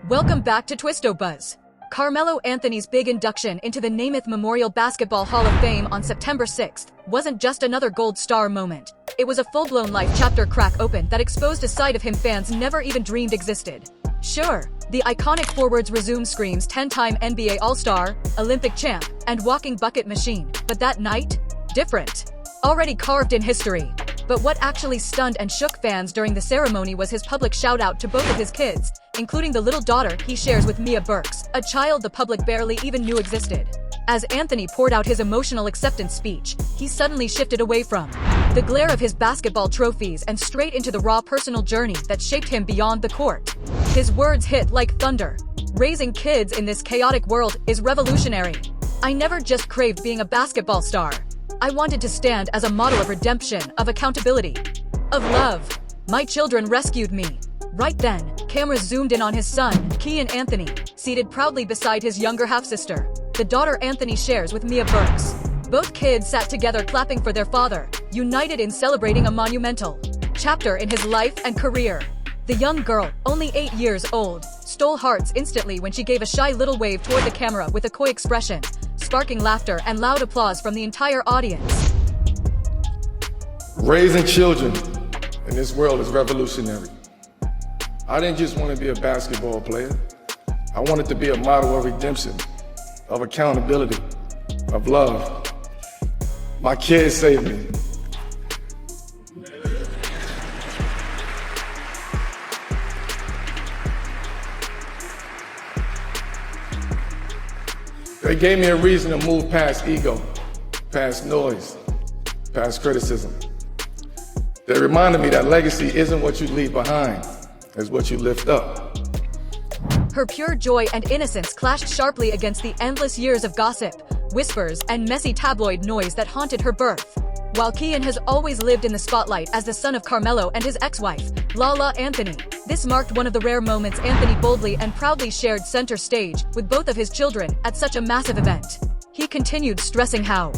Welcome back to Twisto Buzz. Carmelo Anthony's big induction into the Namath Memorial Basketball Hall of Fame on September 6th wasn't just another gold star moment. It was a full-blown life chapter crack open that exposed a side of him fans never even dreamed existed. Sure, the iconic forwards resume screams 10-time NBA All-Star, Olympic champ, and walking bucket machine, but that night? Different. Already carved in history. But what actually stunned and shook fans during the ceremony was his public shout-out to both of his kids, including the little daughter he shares with Mia Burks, a child the public barely even knew existed. As Anthony poured out his emotional acceptance speech, he suddenly shifted away from the glare of his basketball trophies and straight into the raw personal journey that shaped him beyond the court. His words hit like thunder. Raising kids in this chaotic world is revolutionary. I never just craved being a basketball star. I wanted to stand as a model of redemption, of accountability, of love. My children rescued me. Right then, cameras zoomed in on his son, Kian Anthony, seated proudly beside his younger half-sister, the daughter Anthony shares with Mia Burks. Both kids sat together clapping for their father, united in celebrating a monumental chapter in his life and career. The young girl, only 8 years old, stole hearts instantly when she gave a shy little wave toward the camera with a coy expression, sparking laughter and loud applause from the entire audience. Raising children in this world is revolutionary. I didn't just want to be a basketball player. I wanted to be a model of redemption, of accountability, of love. My kids saved me. They gave me a reason to move past ego, past noise, past criticism. They reminded me that legacy isn't what you leave behind, it's what you lift up. Her pure joy and innocence clashed sharply against the endless years of gossip, whispers, and messy tabloid noise that haunted her birth. While Kian has always lived in the spotlight as the son of Carmelo and his ex-wife, Lala Anthony, this marked one of the rare moments Anthony boldly and proudly shared center stage with both of his children at such a massive event. He continued stressing how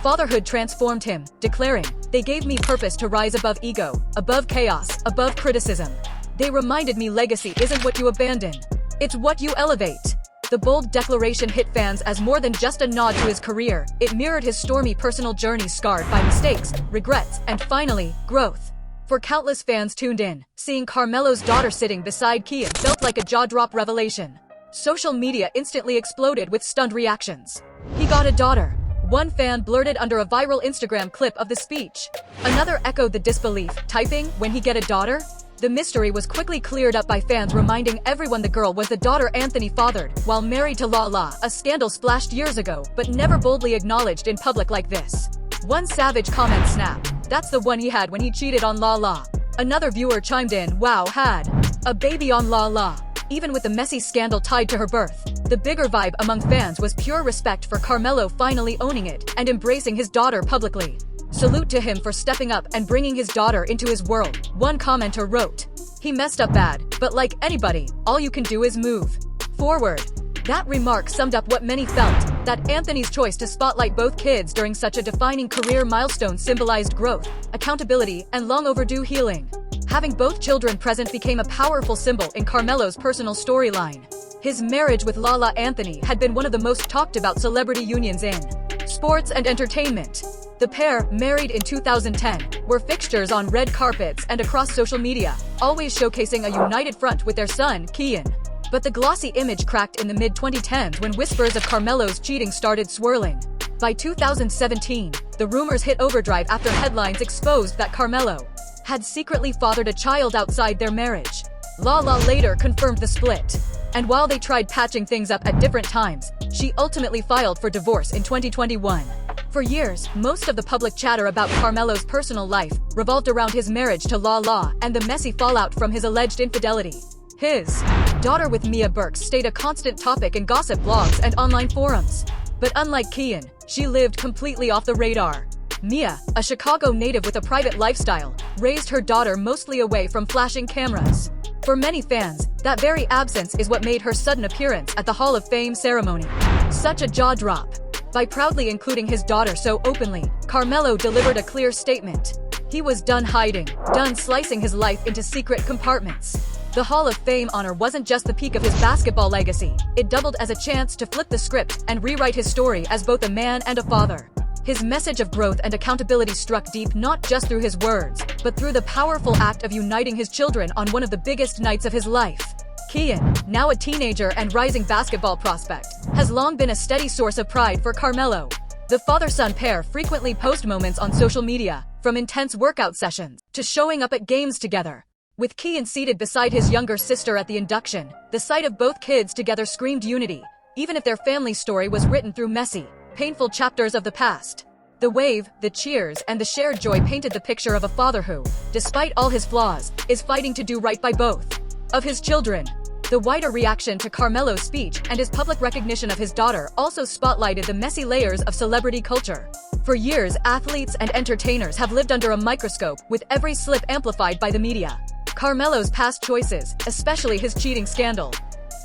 fatherhood transformed him, declaring, "They gave me purpose to rise above ego, above chaos, above criticism. They reminded me legacy isn't what you abandon, it's what you elevate." The bold declaration hit fans as more than just a nod to his career. It mirrored his stormy personal journey scarred by mistakes, regrets, and finally, growth. For countless fans tuned in, seeing Carmelo's daughter sitting beside Kian felt like a jaw-drop revelation. Social media instantly exploded with stunned reactions. "He got a daughter." One fan blurted under a viral Instagram clip of the speech. Another echoed the disbelief, typing, "When he get a daughter?" The mystery was quickly cleared up by fans reminding everyone the girl was the daughter Anthony fathered while married to Lala, a scandal splashed years ago but never boldly acknowledged in public like this. One savage comment snapped, "That's the one he had when he cheated on Lala." Another viewer chimed in, "Wow, had a baby on Lala." Even with the messy scandal tied to her birth, the bigger vibe among fans was pure respect for Carmelo finally owning it and embracing his daughter publicly. "Salute to him for stepping up and bringing his daughter into his world," one commenter wrote. "He messed up bad, but like anybody, all you can do is move forward." That remark summed up what many felt, that Anthony's choice to spotlight both kids during such a defining career milestone symbolized growth, accountability, and long overdue healing. Having both children present became a powerful symbol in Carmelo's personal storyline. His marriage with Lala Anthony had been one of the most talked about celebrity unions in sports and entertainment. The pair, married in 2010, were fixtures on red carpets and across social media, always showcasing a united front with their son, Kian. But the glossy image cracked in the mid-2010s when whispers of Carmelo's cheating started swirling. By 2017, the rumors hit overdrive after headlines exposed that Carmelo had secretly fathered a child outside their marriage. Lala later confirmed the split. And while they tried patching things up at different times, she ultimately filed for divorce in 2021. For years, most of the public chatter about Carmelo's personal life revolved around his marriage to Lala and the messy fallout from his alleged infidelity. His daughter with Mia Burks stayed a constant topic in gossip blogs and online forums. But unlike Kian, she lived completely off the radar. Mia, a Chicago native with a private lifestyle, raised her daughter mostly away from flashing cameras. For many fans, that very absence is what made her sudden appearance at the Hall of Fame ceremony such a jaw drop. By proudly including his daughter so openly, Carmelo delivered a clear statement. He was done hiding, done slicing his life into secret compartments. The Hall of Fame honor wasn't just the peak of his basketball legacy, it doubled as a chance to flip the script and rewrite his story as both a man and a father. His message of growth and accountability struck deep not just through his words, but through the powerful act of uniting his children on one of the biggest nights of his life. Kian, now a teenager and rising basketball prospect, has long been a steady source of pride for Carmelo. The father-son pair frequently post moments on social media, from intense workout sessions to showing up at games together. With Kian seated beside his younger sister at the induction, the sight of both kids together screamed unity, even if their family story was written through messy, painful chapters of the past. The wave, the cheers, and the shared joy painted the picture of a father who, despite all his flaws, is fighting to do right by both of his children. The wider reaction to Carmelo's speech and his public recognition of his daughter also spotlighted the messy layers of celebrity culture. For years, athletes and entertainers have lived under a microscope, with every slip amplified by the media. Carmelo's past choices, especially his cheating scandal,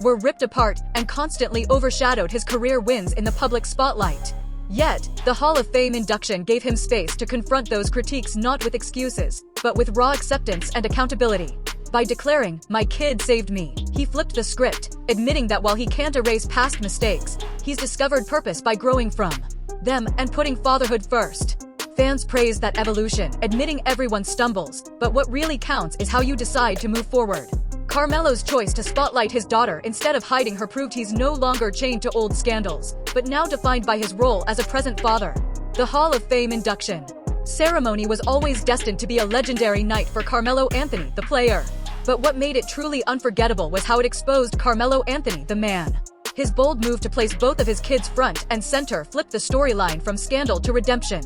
were ripped apart and constantly overshadowed his career wins in the public spotlight. Yet, the Hall of Fame induction gave him space to confront those critiques not with excuses, but with raw acceptance and accountability. By declaring, "My kid saved me," he flipped the script, admitting that while he can't erase past mistakes, he's discovered purpose by growing from them and putting fatherhood first. Fans praised that evolution, admitting everyone stumbles, but what really counts is how you decide to move forward. Carmelo's choice to spotlight his daughter instead of hiding her proved he's no longer chained to old scandals, but now defined by his role as a present father. The Hall of Fame induction ceremony was always destined to be a legendary night for Carmelo Anthony, the player. But what made it truly unforgettable was how it exposed Carmelo Anthony, the man. His bold move to place both of his kids front and center flipped the storyline from scandal to redemption.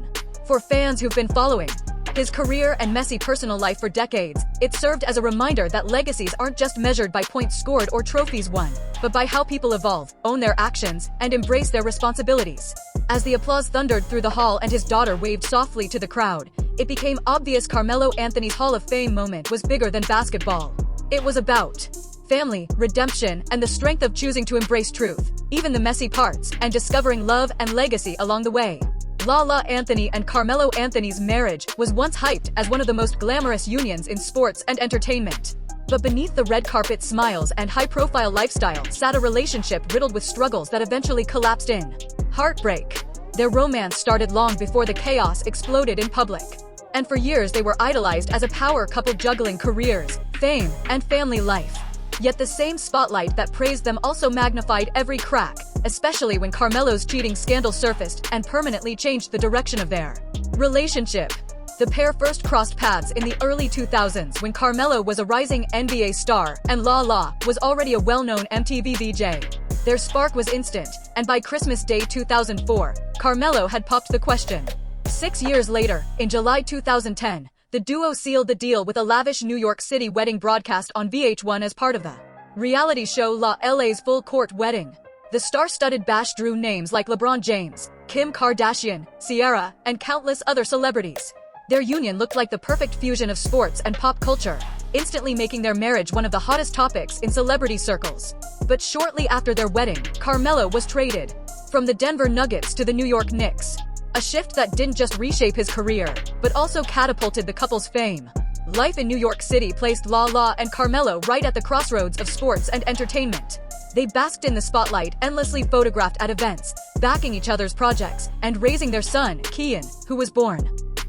For fans who've been following his career and messy personal life for decades, it served as a reminder that legacies aren't just measured by points scored or trophies won, but by how people evolve, own their actions, and embrace their responsibilities. As the applause thundered through the hall and his daughter waved softly to the crowd, it became obvious Carmelo Anthony's Hall of Fame moment was bigger than basketball. It was about family, redemption, and the strength of choosing to embrace truth, even the messy parts, and discovering love and legacy along the way. La Anthony and Carmelo Anthony's marriage was once hyped as one of the most glamorous unions in sports and entertainment. But beneath the red carpet smiles and high-profile lifestyle sat a relationship riddled with struggles that eventually collapsed in heartbreak. Their romance started long before the chaos exploded in public. And for years they were idolized as a power couple juggling careers, fame, and family life. Yet the same spotlight that praised them also magnified every crack, especially when Carmelo's cheating scandal surfaced and permanently changed the direction of their relationship. The pair first crossed paths in the early 2000s when Carmelo was a rising NBA star and La was already a well-known MTV VJ. Their spark was instant, and by Christmas Day 2004, Carmelo had popped the question. 6 years later, in July 2010, the duo sealed the deal with a lavish New York City wedding broadcast on VH1 as part of the reality show LA's Full Court Wedding. The star-studded bash drew names like LeBron James, Kim Kardashian, Ciara, and countless other celebrities. Their union looked like the perfect fusion of sports and pop culture, instantly making their marriage one of the hottest topics in celebrity circles. But shortly after their wedding, Carmelo was traded from the Denver Nuggets to the New York Knicks. A shift that didn't just reshape his career, but also catapulted the couple's fame. Life in New York City placed La and Carmelo right at the crossroads of sports and entertainment. They basked in the spotlight, endlessly photographed at events, backing each other's projects, and raising their son, Kian, who was born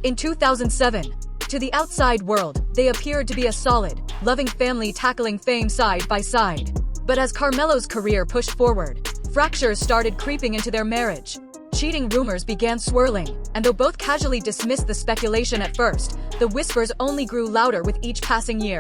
in 2007. To the outside world, they appeared to be a solid, loving family tackling fame side by side. But as Carmelo's career pushed forward, fractures started creeping into their marriage. Cheating rumors began swirling, and though both casually dismissed the speculation at first, the whispers only grew louder with each passing year.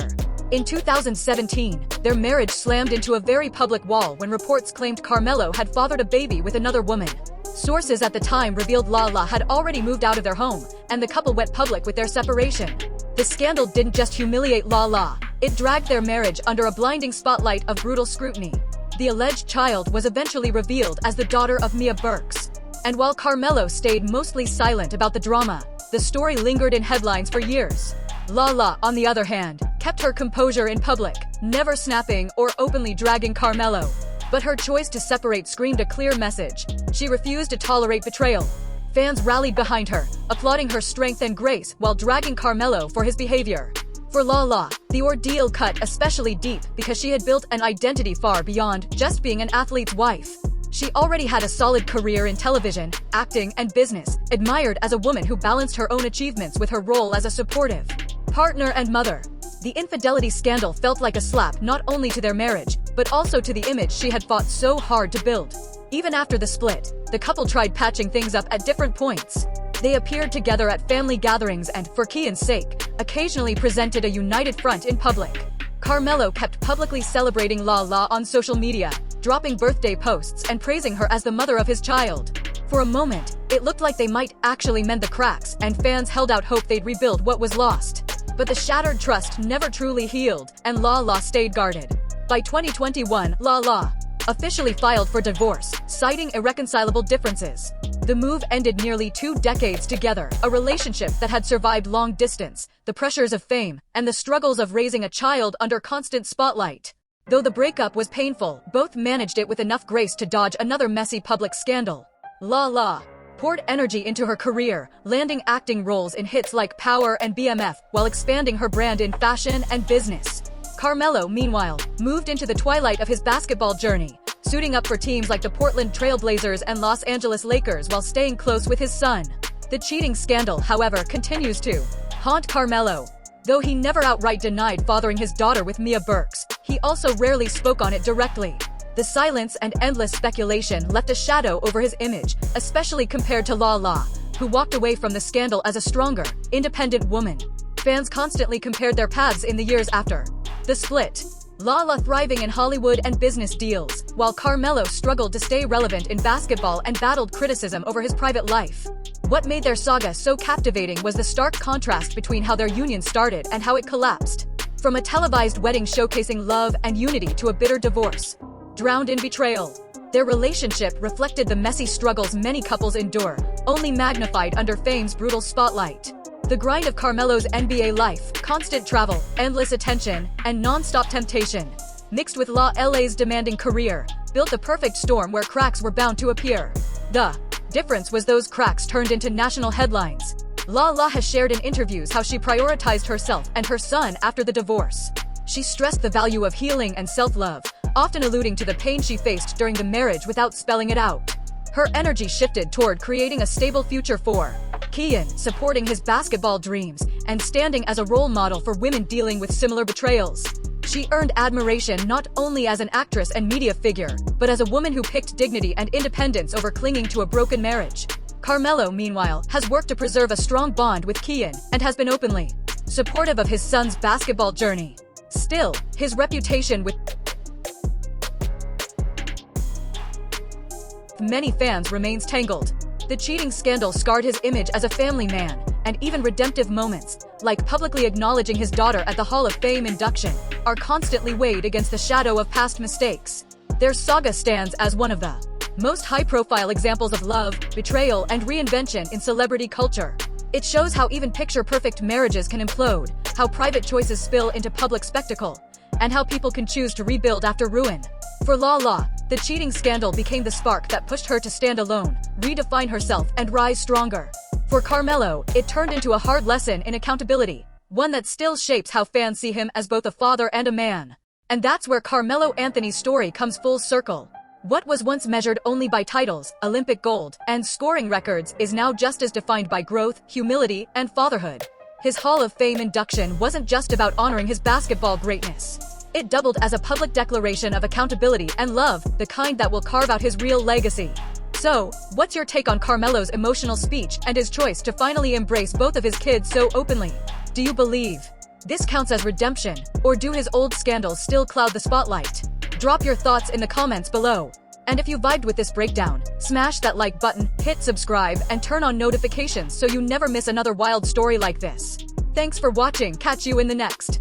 In 2017, their marriage slammed into a very public wall when reports claimed Carmelo had fathered a baby with another woman. Sources at the time revealed La had already moved out of their home, and the couple went public with their separation. The scandal didn't just humiliate La, it dragged their marriage under a blinding spotlight of brutal scrutiny. The alleged child was eventually revealed as the daughter of Mia Burks. And while Carmelo stayed mostly silent about the drama, the story lingered in headlines for years. La, on the other hand, kept her composure in public, never snapping or openly dragging Carmelo. But her choice to separate screamed a clear message. She refused to tolerate betrayal. Fans rallied behind her, applauding her strength and grace while dragging Carmelo for his behavior. For La La, the ordeal cut especially deep because she had built an identity far beyond just being an athlete's wife. She already had a solid career in television, acting, and business, admired as a woman who balanced her own achievements with her role as a supportive partner and mother. The infidelity scandal felt like a slap not only to their marriage, but also to the image she had fought so hard to build. Even after the split, the couple tried patching things up at different points. They appeared together at family gatherings and, for Kian's sake, occasionally presented a united front in public. Carmelo kept publicly celebrating La La on social media, dropping birthday posts and praising her as the mother of his child. For a moment, it looked like they might actually mend the cracks, and fans held out hope they'd rebuild what was lost. But the shattered trust never truly healed, and La La stayed guarded. By 2021, La La officially filed for divorce, citing irreconcilable differences. The move ended nearly 2 decades together, a relationship that had survived long distance, the pressures of fame, and the struggles of raising a child under constant spotlight. Though the breakup was painful, both managed it with enough grace to dodge another messy public scandal. La La poured energy into her career, landing acting roles in hits like Power and BMF while expanding her brand in fashion and business. Carmelo, meanwhile, moved into the twilight of his basketball journey, suiting up for teams like the Portland Trail Blazers and Los Angeles Lakers while staying close with his son. The cheating scandal, however, continues to haunt Carmelo. Though he never outright denied fathering his daughter with Mia Burks, he also rarely spoke on it directly. The silence and endless speculation left a shadow over his image, especially compared to La La, who walked away from the scandal as a stronger, independent woman. Fans constantly compared their paths in the years after the split. La La thriving in Hollywood and business deals, while Carmelo struggled to stay relevant in basketball and battled criticism over his private life. What made their saga so captivating was the stark contrast between how their union started and how it collapsed. From a televised wedding showcasing love and unity to a bitter divorce, drowned in betrayal. Their relationship reflected the messy struggles many couples endure, only magnified under fame's brutal spotlight. The grind of Carmelo's NBA life, constant travel, endless attention, and non-stop temptation, mixed with La La's demanding career, built the perfect storm where cracks were bound to appear. The difference was those cracks turned into national headlines. La La has shared in interviews how she prioritized herself and her son after the divorce. She stressed the value of healing and self-love, often alluding to the pain she faced during the marriage without spelling it out. Her energy shifted toward creating a stable future for Kian, supporting his basketball dreams, and standing as a role model for women dealing with similar betrayals. She earned admiration not only as an actress and media figure, but as a woman who picked dignity and independence over clinging to a broken marriage. Carmelo, meanwhile, has worked to preserve a strong bond with Kian and has been openly supportive of his son's basketball journey. Still, his reputation with many fans remains tangled. The cheating scandal scarred his image as a family man, and even redemptive moments, like publicly acknowledging his daughter at the Hall of Fame induction, are constantly weighed against the shadow of past mistakes. Their saga stands as one of the most high-profile examples of love, betrayal, and reinvention in celebrity culture. It shows how even picture-perfect marriages can implode, how private choices spill into public spectacle, and how people can choose to rebuild after ruin. For La La, the cheating scandal became the spark that pushed her to stand alone, redefine herself, and rise stronger. For Carmelo, it turned into a hard lesson in accountability, one that still shapes how fans see him as both a father and a man. And that's where Carmelo Anthony's story comes full circle. What was once measured only by titles, Olympic gold, and scoring records is now just as defined by growth, humility, and fatherhood. His Hall of Fame induction wasn't just about honoring his basketball greatness. It doubled as a public declaration of accountability and love, the kind that will carve out his real legacy. So, what's your take on Carmelo's emotional speech and his choice to finally embrace both of his kids so openly? Do you believe this counts as redemption, or do his old scandals still cloud the spotlight? Drop your thoughts in the comments below. And if you vibed with this breakdown, smash that like button, hit subscribe, and turn on notifications so you never miss another wild story like this. Thanks for watching, catch you in the next.